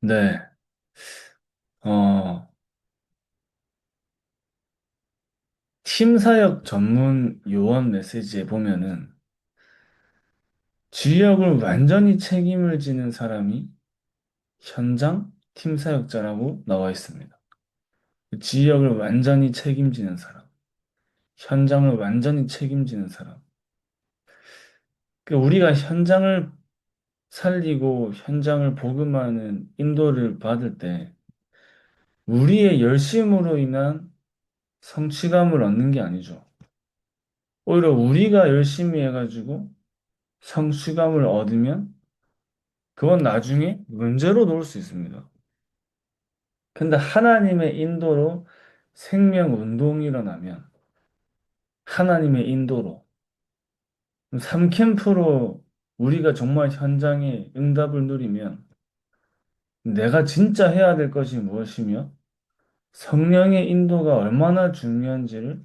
네, 어, 팀사역 전문 요원 메시지에 보면은 지역을 완전히 책임을 지는 사람이 현장 팀사역자라고 나와 있습니다. 지역을 완전히 책임지는 사람, 현장을 완전히 책임지는 사람. 우리가 현장을 살리고 현장을 복음하는 인도를 받을 때 우리의 열심으로 인한 성취감을 얻는 게 아니죠. 오히려 우리가 열심히 해가지고 성취감을 얻으면 그건 나중에 문제로 놓을 수 있습니다. 근데 하나님의 인도로 생명 운동이 일어나면 하나님의 인도로 3캠프로 우리가 정말 현장에 응답을 누리면 내가 진짜 해야 될 것이 무엇이며 성령의 인도가 얼마나 중요한지를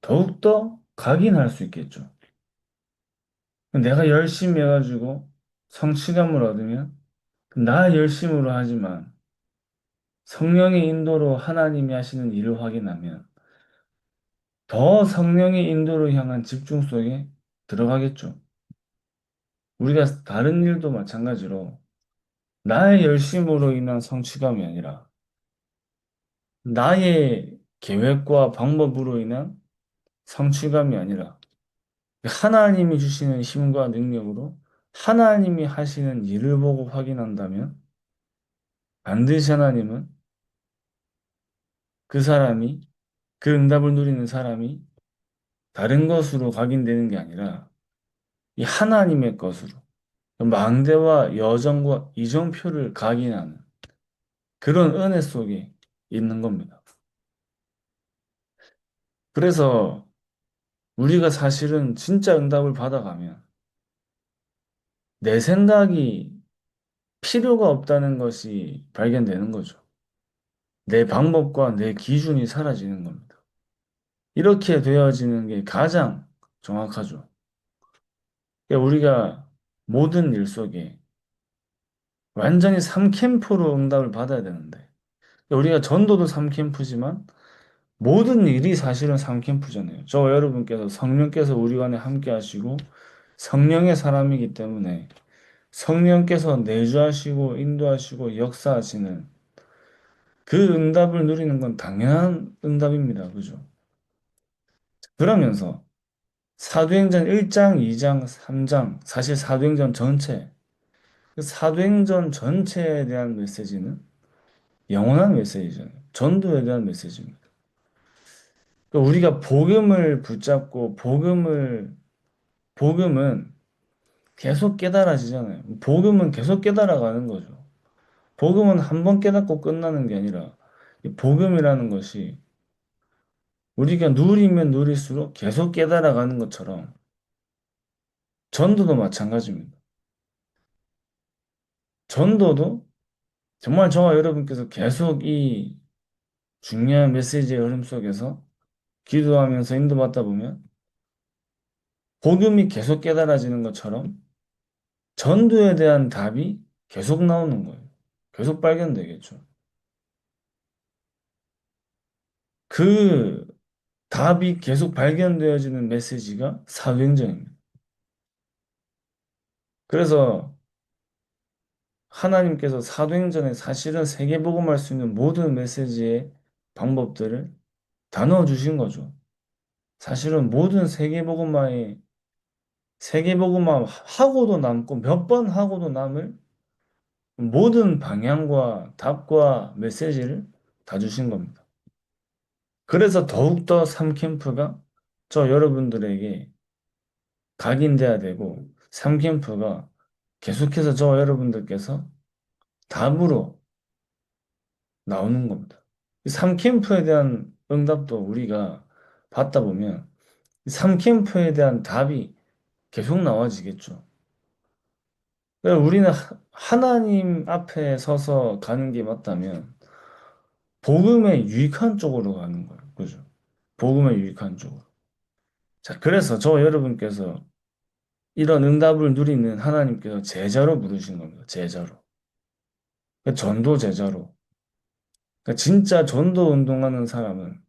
더욱더 각인할 수 있겠죠. 내가 열심히 해가지고 성취감을 얻으면 나 열심으로 하지만 성령의 인도로 하나님이 하시는 일을 확인하면 더 성령의 인도로 향한 집중 속에 들어가겠죠. 우리가 다른 일도 마찬가지로 나의 열심으로 인한 성취감이 아니라 나의 계획과 방법으로 인한 성취감이 아니라 하나님이 주시는 힘과 능력으로 하나님이 하시는 일을 보고 확인한다면 반드시 하나님은 그 사람이 그 응답을 누리는 사람이 다른 것으로 각인되는 게 아니라 이 하나님의 것으로 망대와 여정과 이정표를 각인하는 그런 은혜 속에 있는 겁니다. 그래서 우리가 사실은 진짜 응답을 받아가면 내 생각이 필요가 없다는 것이 발견되는 거죠. 내 방법과 내 기준이 사라지는 겁니다. 이렇게 되어지는 게 가장 정확하죠. 그러니까 우리가 모든 일 속에 완전히 3캠프로 응답을 받아야 되는데 그러니까 우리가 전도도 3캠프지만 모든 일이 사실은 3캠프잖아요. 저 여러분께서 성령께서 우리 안에 함께 하시고 성령의 사람이기 때문에 성령께서 내주하시고 인도하시고 역사하시는 그 응답을 누리는 건 당연한 응답입니다. 그죠? 그러면서 사도행전 1장, 2장, 3장, 사실 사도행전 전체, 그 사도행전 전체에 대한 메시지는 영원한 메시지잖아요. 전도에 대한 메시지입니다. 그러니까 우리가 복음을 붙잡고 복음은 계속 깨달아지잖아요. 복음은 계속 깨달아가는 거죠. 복음은 한 번 깨닫고 끝나는 게 아니라 이 복음이라는 것이 우리가 누리면 누릴수록 계속 깨달아가는 것처럼 전도도 마찬가지입니다. 전도도 정말 저와 여러분께서 계속 이 중요한 메시지의 흐름 속에서 기도하면서 인도받다 보면 복음이 계속 깨달아지는 것처럼 전도에 대한 답이 계속 나오는 거예요. 계속 발견되겠죠. 그 답이 계속 발견되어지는 메시지가 사도행전입니다. 그래서 하나님께서 사도행전에 사실은 세계복음할 수 있는 모든 메시지의 방법들을 다 넣어주신 거죠. 사실은 모든 세계복음화 하고도 남고 몇 번 하고도 남을 모든 방향과 답과 메시지를 다 주신 겁니다. 그래서 더욱더 삼캠프가 저 여러분들에게 각인돼야 되고 삼캠프가 계속해서 저 여러분들께서 답으로 나오는 겁니다. 이 삼캠프에 대한 응답도 우리가 받다 보면 이 삼캠프에 대한 답이 계속 나와지겠죠. 그러니까 우리는 하나님 앞에 서서 가는 게 맞다면 복음에 유익한 쪽으로 가는 거예요. 그죠? 복음에 유익한 쪽으로. 자, 그래서 저 여러분께서 이런 응답을 누리는 하나님께서 제자로 부르신 겁니다. 제자로. 그 전도 제자로. 그러니까 진짜 전도 운동하는 사람은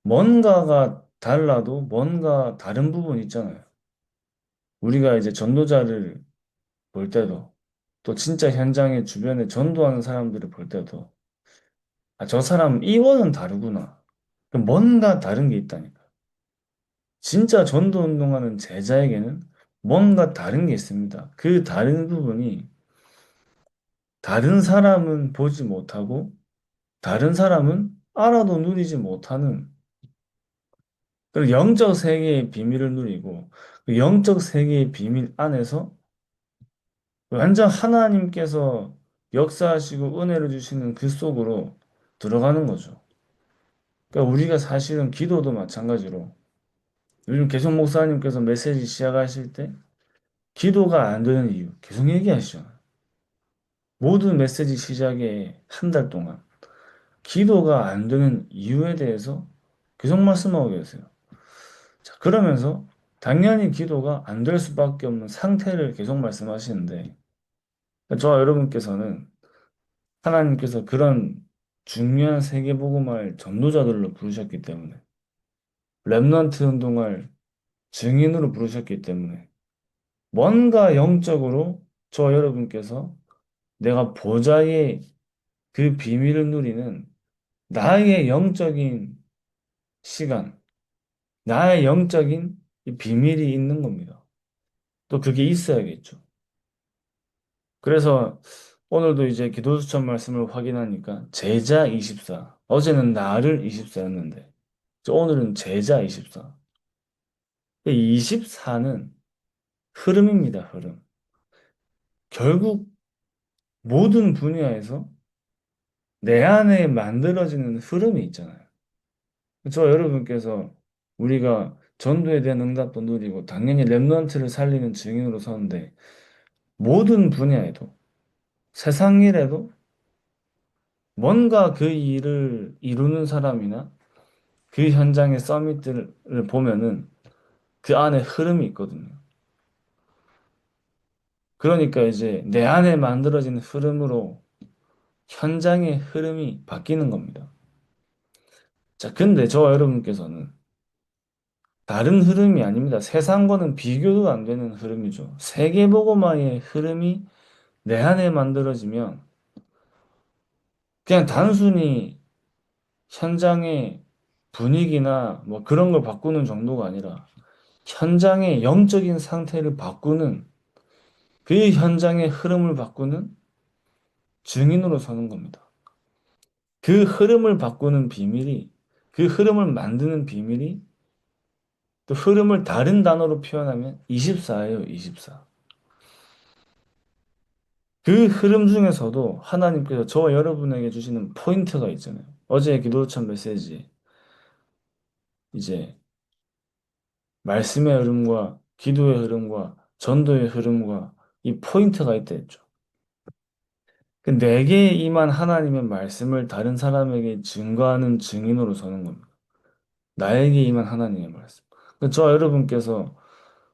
뭔가가 달라도 뭔가 다른 부분이 있잖아요. 우리가 이제 전도자를 볼 때도 또 진짜 현장에 주변에 전도하는 사람들을 볼 때도 아, 저 사람 이거는 다르구나. 그 뭔가 다른 게 있다니까. 진짜 전도 운동하는 제자에게는 뭔가 다른 게 있습니다. 그 다른 부분이 다른 사람은 보지 못하고 다른 사람은 알아도 누리지 못하는 그런 영적 세계의 비밀을 누리고 그 영적 세계의 비밀 안에서 완전 하나님께서 역사하시고 은혜를 주시는 그 속으로 들어가는 거죠. 그러니까 우리가 사실은 기도도 마찬가지로 요즘 계속 목사님께서 메시지 시작하실 때 기도가 안 되는 이유 계속 얘기하시잖아요. 모든 메시지 시작에 한 달 동안 기도가 안 되는 이유에 대해서 계속 말씀하고 계세요. 자, 그러면서 당연히 기도가 안 될 수밖에 없는 상태를 계속 말씀하시는데 저와 여러분께서는 하나님께서 그런 중요한 세계복음을 전도자들로 부르셨기 때문에 렘넌트 운동을 증인으로 부르셨기 때문에 뭔가 영적으로 저와 여러분께서 내가 보좌의 그 비밀을 누리는 나의 영적인 시간, 나의 영적인 이 비밀이 있는 겁니다. 또 그게 있어야겠죠. 그래서 오늘도 이제 기도수천 말씀을 확인하니까 제자 24. 어제는 나를 24였는데 오늘은 제자 24. 24는 흐름입니다, 흐름. 결국 모든 분야에서 내 안에 만들어지는 흐름이 있잖아요. 저 여러분께서 우리가 전도에 대한 응답도 누리고 당연히 랩런트를 살리는 증인으로 서는데 모든 분야에도 세상 일에도 뭔가 그 일을 이루는 사람이나 그 현장의 서밋들을 보면은 그 안에 흐름이 있거든요. 그러니까 이제 내 안에 만들어진 흐름으로 현장의 흐름이 바뀌는 겁니다. 자, 근데 저와 여러분께서는 다른 흐름이 아닙니다. 세상과는 비교도 안 되는 흐름이죠. 세계보고마의 흐름이 내 안에 만들어지면 그냥 단순히 현장의 분위기나 뭐 그런 걸 바꾸는 정도가 아니라 현장의 영적인 상태를 바꾸는 그 현장의 흐름을 바꾸는 증인으로 서는 겁니다. 그 흐름을 바꾸는 비밀이 그 흐름을 만드는 비밀이 또 흐름을 다른 단어로 표현하면 24예요, 24. 그 흐름 중에서도 하나님께서 저와 여러분에게 주시는 포인트가 있잖아요. 어제 기도천 메시지 이제 말씀의 흐름과 기도의 흐름과 전도의 흐름과 이 포인트가 있다 했죠. 그 내게 임한 하나님의 말씀을 다른 사람에게 증거하는 증인으로 서는 겁니다. 나에게 임한 하나님의 말씀. 저와 여러분께서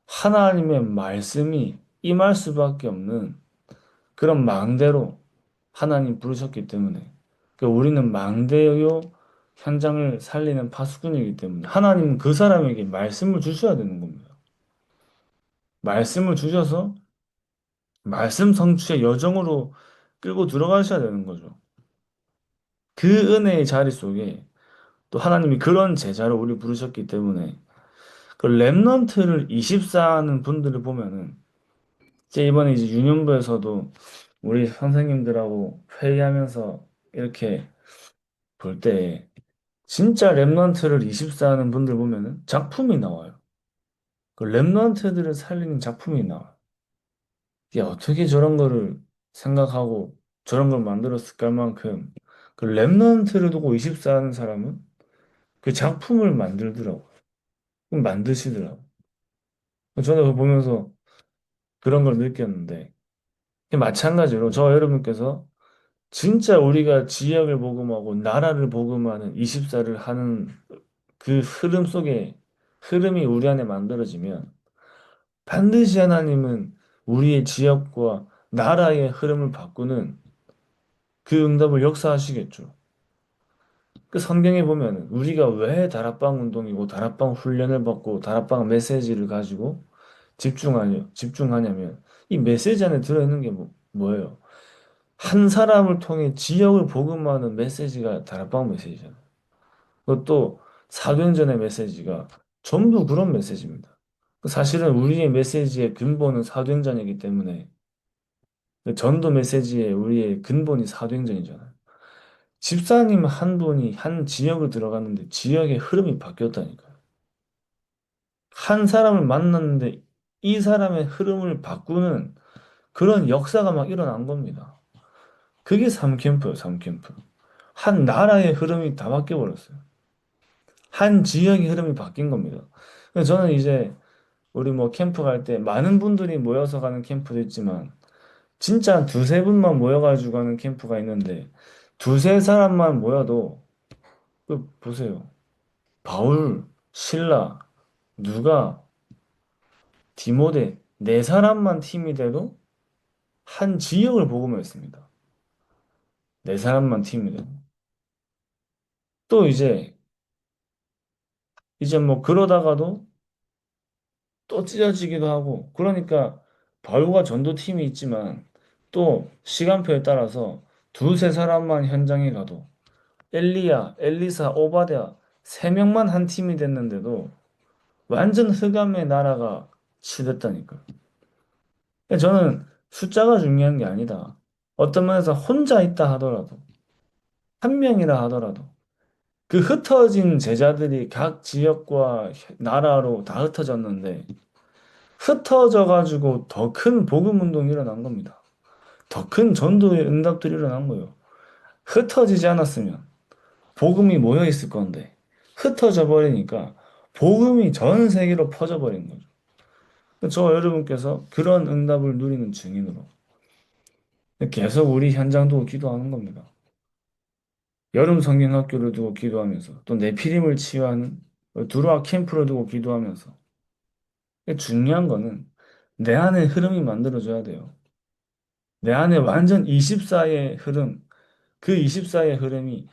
하나님의 말씀이 임할 수밖에 없는 그런 망대로 하나님 부르셨기 때문에 우리는 망대요 현장을 살리는 파수꾼이기 때문에 하나님은 그 사람에게 말씀을 주셔야 되는 겁니다. 말씀을 주셔서 말씀 성취의 여정으로 끌고 들어가셔야 되는 거죠. 그 은혜의 자리 속에 또 하나님이 그런 제자로 우리 부르셨기 때문에 그 랩넌트를 24하는 분들을 보면은 제 이번에 이제 유년부에서도 우리 선생님들하고 회의하면서 이렇게 볼 때 진짜 랩넌트를 24하는 분들 보면은 작품이 나와요. 그 랩넌트들을 살리는 작품이 나와요. 이게 어떻게 저런 거를 생각하고 저런 걸 만들었을까 할 만큼 그 랩넌트를 두고 24하는 사람은 그 작품을 만들더라고요. 만드시더라고요. 저는 그거 보면서 그런 걸 느꼈는데 마찬가지로 저와 여러분께서 진짜 우리가 지역을 복음하고 나라를 복음하는 24를 하는 그 흐름 속에 흐름이 우리 안에 만들어지면 반드시 하나님은 우리의 지역과 나라의 흐름을 바꾸는 그 응답을 역사하시겠죠. 그 성경에 보면 우리가 왜 다락방 운동이고 다락방 훈련을 받고 다락방 메시지를 가지고 집중하냐면 이 메시지 안에 들어있는 게 뭐예요? 한 사람을 통해 지역을 복음하는 메시지가 다락방 메시지잖아요. 그것도 사도행전의 메시지가 전부 그런 메시지입니다. 사실은 우리의 메시지의 근본은 사도행전이기 때문에 그 전도 메시지의 우리의 근본이 사도행전이잖아요. 집사님 한 분이 한 지역을 들어갔는데 지역의 흐름이 바뀌었다니까요. 한 사람을 만났는데 이 사람의 흐름을 바꾸는 그런 역사가 막 일어난 겁니다. 그게 삼캠프예요, 삼캠프. 한 나라의 흐름이 다 바뀌어버렸어요. 한 지역의 흐름이 바뀐 겁니다. 그래서 저는 이제 우리 뭐 캠프 갈 때 많은 분들이 모여서 가는 캠프도 있지만 진짜 한 두세 분만 모여가지고 가는 캠프가 있는데 두세 사람만 모여도 그 보세요. 바울, 신라, 누가, 디모데 네 사람만 팀이 돼도 한 지역을 복음했습니다. 네 사람만 팀이 돼도. 또 이제 뭐 그러다가도 또 찢어지기도 하고 그러니까 바울과 전도팀이 있지만 또 시간표에 따라서 두세 사람만 현장에 가도 엘리야, 엘리사, 오바댜 세 명만 한 팀이 됐는데도 완전 흑암의 나라가 치닫다니까. 저는 숫자가 중요한 게 아니다. 어떤 면에서 혼자 있다 하더라도 한 명이라 하더라도 그 흩어진 제자들이 각 지역과 나라로 다 흩어졌는데 흩어져 가지고 더 큰 복음 운동이 일어난 겁니다. 더 큰 전도의 응답들이 일어난 거예요. 흩어지지 않았으면 복음이 모여 있을 건데 흩어져 버리니까 복음이 전 세계로 퍼져 버린 거죠. 저 여러분께서 그런 응답을 누리는 증인으로 계속 우리 현장 두고 기도하는 겁니다. 여름 성경학교를 두고 기도하면서 또 네피림을 치유하는 두루아 캠프를 두고 기도하면서 중요한 거는 내 안에 흐름이 만들어져야 돼요. 내 안에 완전 24의 흐름, 그 24의 흐름이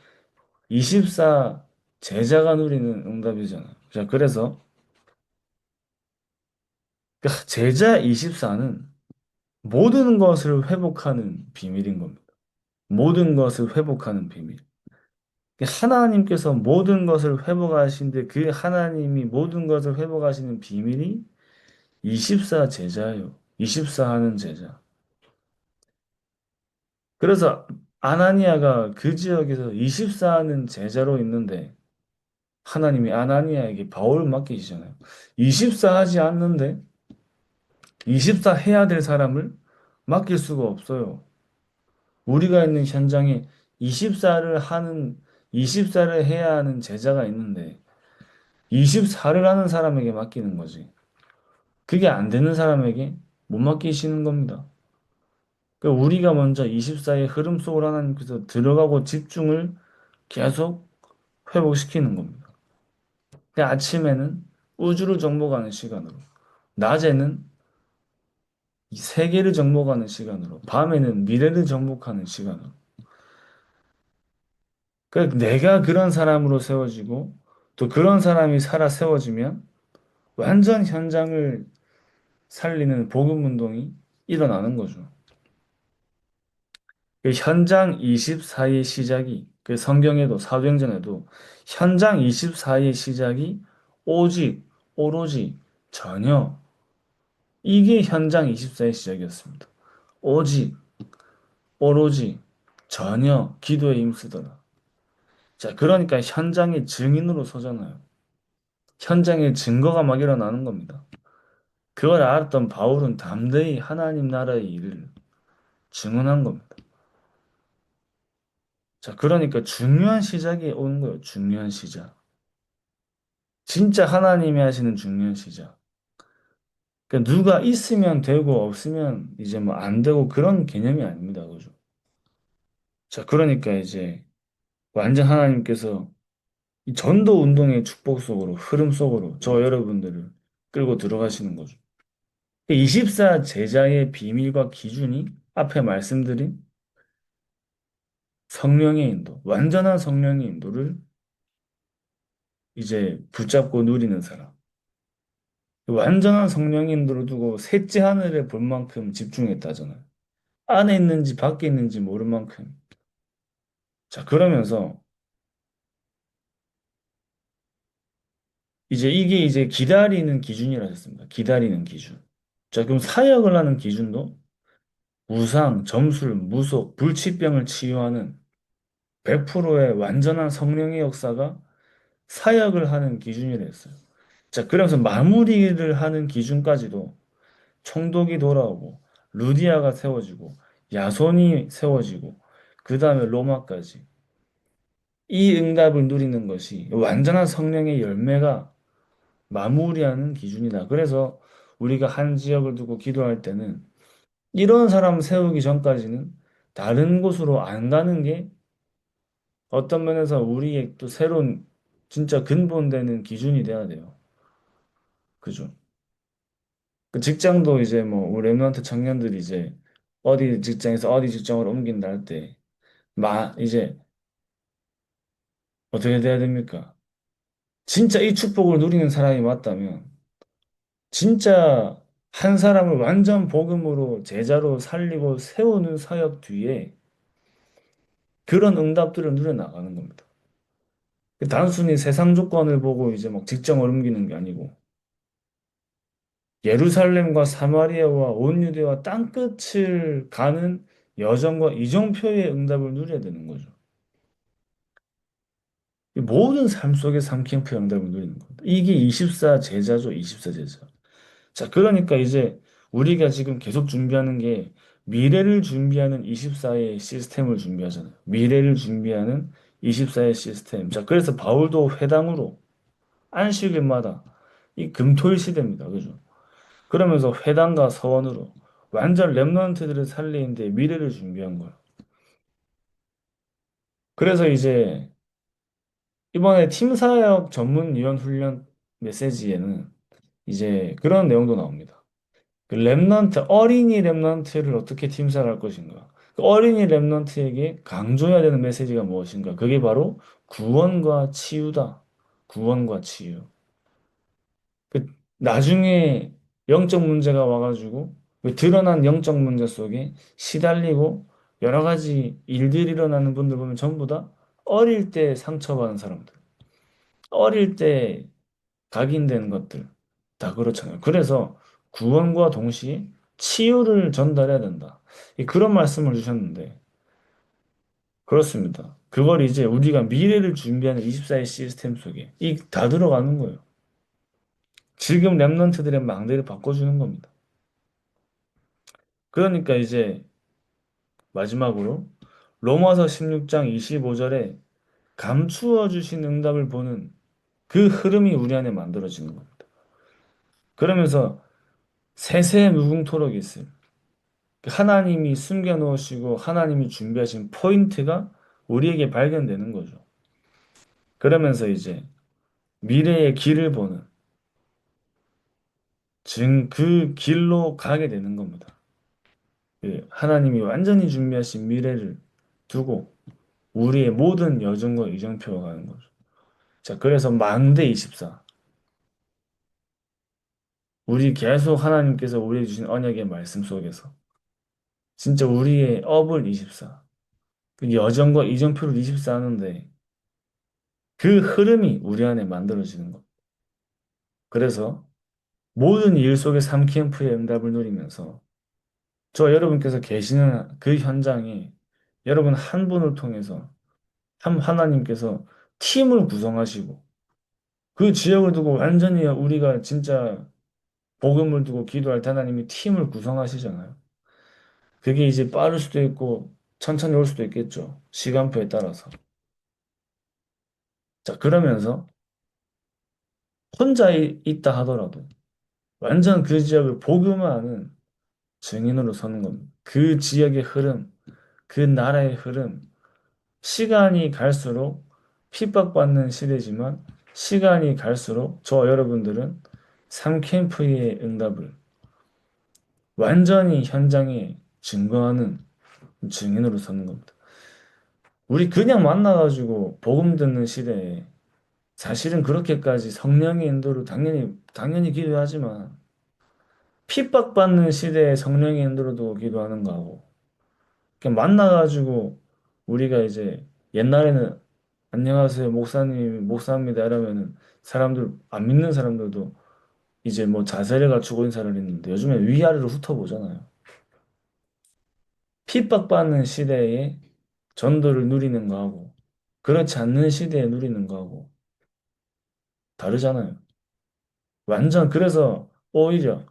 24 제자가 누리는 응답이잖아요. 자, 그래서 그 제자 24는 모든 것을 회복하는 비밀인 겁니다. 모든 것을 회복하는 비밀. 하나님께서 모든 것을 회복하신데 그 하나님이 모든 것을 회복하시는 비밀이 24 제자예요. 24 하는 제자. 그래서 아나니아가 그 지역에서 24 하는 제자로 있는데 하나님이 아나니아에게 바울을 맡기시잖아요. 24 하지 않는데 24 해야 될 사람을 맡길 수가 없어요. 우리가 있는 현장에 24를 해야 하는 제자가 있는데 24를 하는 사람에게 맡기는 거지. 그게 안 되는 사람에게 못 맡기시는 겁니다. 그러니까 우리가 먼저 24의 흐름 속으로 하나님께서 들어가고 집중을 계속 회복시키는 겁니다. 그 아침에는 우주를 정복하는 시간으로, 낮에는 이 세계를 정복하는 시간으로, 밤에는 미래를 정복하는 시간으로. 그러니까 내가 그런 사람으로 세워지고 또 그런 사람이 살아 세워지면 완전 현장을 살리는 복음 운동이 일어나는 거죠. 그 현장 24의 시작이 그 성경에도 사도행전에도 현장 24의 시작이 오직 오로지 전혀 이게 현장 24의 시작이었습니다. 오직 오로지 전혀 기도에 힘쓰더라. 자, 그러니까 현장의 증인으로 서잖아요. 현장의 증거가 막 일어나는 겁니다. 그걸 알았던 바울은 담대히 하나님 나라의 일을 증언한 겁니다. 자, 그러니까 중요한 시작이 오는 거예요. 중요한 시작. 진짜 하나님이 하시는 중요한 시작. 그러니까 누가 있으면 되고 없으면 이제 뭐 안 되고 그런 개념이 아닙니다. 그죠? 자, 그러니까 이제 완전 하나님께서 이 전도 운동의 축복 속으로, 흐름 속으로 저 여러분들을 끌고 들어가시는 거죠. 24 제자의 비밀과 기준이 앞에 말씀드린 성령의 인도, 완전한 성령의 인도를 이제 붙잡고 누리는 사람. 완전한 성령의 인도를 두고 셋째 하늘을 볼 만큼 집중했다잖아요. 안에 있는지 밖에 있는지 모를 만큼. 자, 그러면서 이제 이게 이제 기다리는 기준이라 했습니다. 기다리는 기준. 자, 그럼 사역을 하는 기준도 우상, 점술, 무속, 불치병을 치유하는 100%의 완전한 성령의 역사가 사역을 하는 기준이라 했어요. 자, 그러면서 마무리를 하는 기준까지도 총독이 돌아오고 루디아가 세워지고 야손이 세워지고 그 다음에 로마까지 이 응답을 누리는 것이 완전한 성령의 열매가 마무리하는 기준이다. 그래서 우리가 한 지역을 두고 기도할 때는 이런 사람 세우기 전까지는 다른 곳으로 안 가는 게 어떤 면에서 우리의 또 새로운 진짜 근본되는 기준이 돼야 돼요. 그죠? 그 직장도 이제 뭐 우리 랩런트 청년들이 이제 어디 직장에서 어디 직장으로 옮긴다 할 때 이제 어떻게 돼야 됩니까? 진짜 이 축복을 누리는 사람이 맞다면 진짜 한 사람을 완전 복음으로 제자로 살리고 세우는 사역 뒤에 그런 응답들을 누려나가는 겁니다. 단순히 세상 조건을 보고 이제 막 직장을 옮기는 게 아니고 예루살렘과 사마리아와 온 유대와 땅끝을 가는 여정과 이정표의 응답을 누려야 되는 거죠. 이 모든 삶 속에 삼캠프 응답을 누리는 겁니다. 이게 24 제자죠, 24 제자. 자, 그러니까 이제 우리가 지금 계속 준비하는 게 미래를 준비하는 24의 시스템을 준비하잖아요. 미래를 준비하는 24의 시스템. 자, 그래서 바울도 회당으로 안식일마다 이 금토일 시대입니다. 그죠? 그러면서 회당과 서원으로 완전 랩런트들을 살리는데 미래를 준비한 거예요. 그래서 이제 이번에 팀사역 전문위원 훈련 메시지에는 이제 그런 내용도 나옵니다. 그 랩런트, 어린이 랩런트를 어떻게 팀사를 할 것인가? 그 어린이 랩런트에게 강조해야 되는 메시지가 무엇인가? 그게 바로 구원과 치유다. 구원과 치유. 그 나중에 영적 문제가 와가지고 그 드러난 영적 문제 속에 시달리고 여러 가지 일들이 일어나는 분들 보면 전부 다 어릴 때 상처받은 사람들, 어릴 때 각인된 것들 다 그렇잖아요. 그래서 구원과 동시에 치유를 전달해야 된다. 그런 말씀을 주셨는데 그렇습니다. 그걸 이제 우리가 미래를 준비하는 24의 시스템 속에 이 다 들어가는 거예요. 지금 랩런트들의 망대를 바꿔주는 겁니다. 그러니까 이제 마지막으로 로마서 16장 25절에 감추어 주신 응답을 보는 그 흐름이 우리 안에 만들어지는 겁니다. 그러면서 세세 무궁토록 있을 하나님이 숨겨 놓으시고 하나님이 준비하신 포인트가 우리에게 발견되는 거죠. 그러면서 이제 미래의 길을 보는 그 길로 가게 되는 겁니다. 하나님이 완전히 준비하신 미래를 두고 우리의 모든 여정과 이정표가 가는 거죠. 자, 그래서 망대 24. 우리 계속 하나님께서 우리에게 주신 언약의 말씀 속에서 진짜 우리의 업을 24. 그 여정과 이정표를 24 하는데 그 흐름이 우리 안에 만들어지는 것. 그래서 모든 일 속의 삼캠프의 응답을 누리면서 저 여러분께서 계시는 그 현장에 여러분 한 분을 통해서 한 하나님께서 팀을 구성하시고 그 지역을 두고 완전히 우리가 진짜 복음을 두고 기도할 때 하나님이 팀을 구성하시잖아요. 그게 이제 빠를 수도 있고 천천히 올 수도 있겠죠. 시간표에 따라서. 자, 그러면서 혼자 있다 하더라도 완전 그 지역을 복음화하는 증인으로 서는 겁니다. 그 지역의 흐름, 그 나라의 흐름, 시간이 갈수록 핍박받는 시대지만 시간이 갈수록 저 여러분들은 삼캠프의 응답을 완전히 현장에 증거하는 증인으로 서는 겁니다. 우리 그냥 만나가지고 복음 듣는 시대에 사실은 그렇게까지 성령의 인도를 당연히 기도하지만 핍박받는 시대에 성령의 인도로도 기도하는 거하고 그냥 만나가지고 우리가 이제 옛날에는 안녕하세요 목사님 목사입니다 이러면은 사람들 안 믿는 사람들도 이제 뭐 자세를 갖추고 인사를 했는데 요즘에 위아래로 훑어보잖아요. 핍박받는 시대에 전도를 누리는 거하고 그렇지 않는 시대에 누리는 거하고 다르잖아요. 완전 그래서 오히려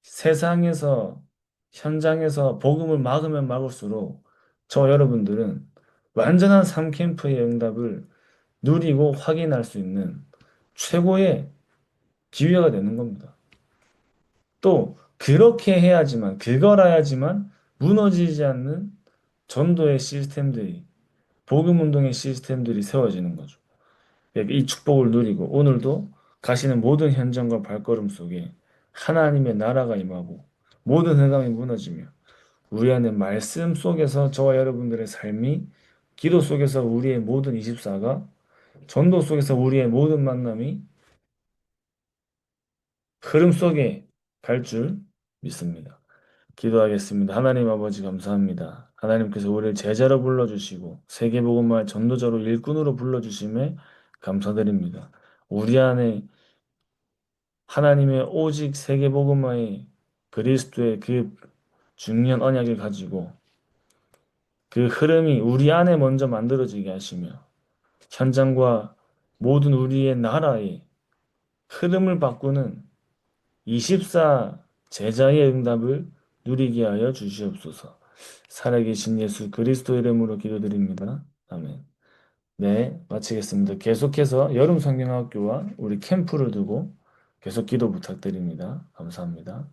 세상에서 현장에서 복음을 막으면 막을수록 저 여러분들은 완전한 삼캠프의 응답을 누리고 확인할 수 있는 최고의 기회가 되는 겁니다. 또 그렇게 해야지만 그거라야지만 무너지지 않는 전도의 시스템들이 복음 운동의 시스템들이 세워지는 거죠. 그러니까 이 축복을 누리고 오늘도 가시는 모든 현장과 발걸음 속에 하나님의 나라가 임하고 모든 흑암이 무너지며 우리 안에 말씀 속에서 저와 여러분들의 삶이 기도 속에서 우리의 모든 24가 전도 속에서 우리의 모든 만남이 흐름 속에 갈 줄 믿습니다. 기도하겠습니다. 하나님 아버지 감사합니다. 하나님께서 우리를 제자로 불러주시고 세계복음화의 전도자로 일꾼으로 불러주심에 감사드립니다. 우리 안에 하나님의 오직 세계복음화의 그리스도의 그 중요한 언약을 가지고 그 흐름이 우리 안에 먼저 만들어지게 하시며 현장과 모든 우리의 나라의 흐름을 바꾸는 24 제자의 응답을 누리게 하여 주시옵소서. 살아계신 예수 그리스도 이름으로 기도드립니다. 아멘. 네, 마치겠습니다. 계속해서 여름 성경학교와 우리 캠프를 두고 계속 기도 부탁드립니다. 감사합니다.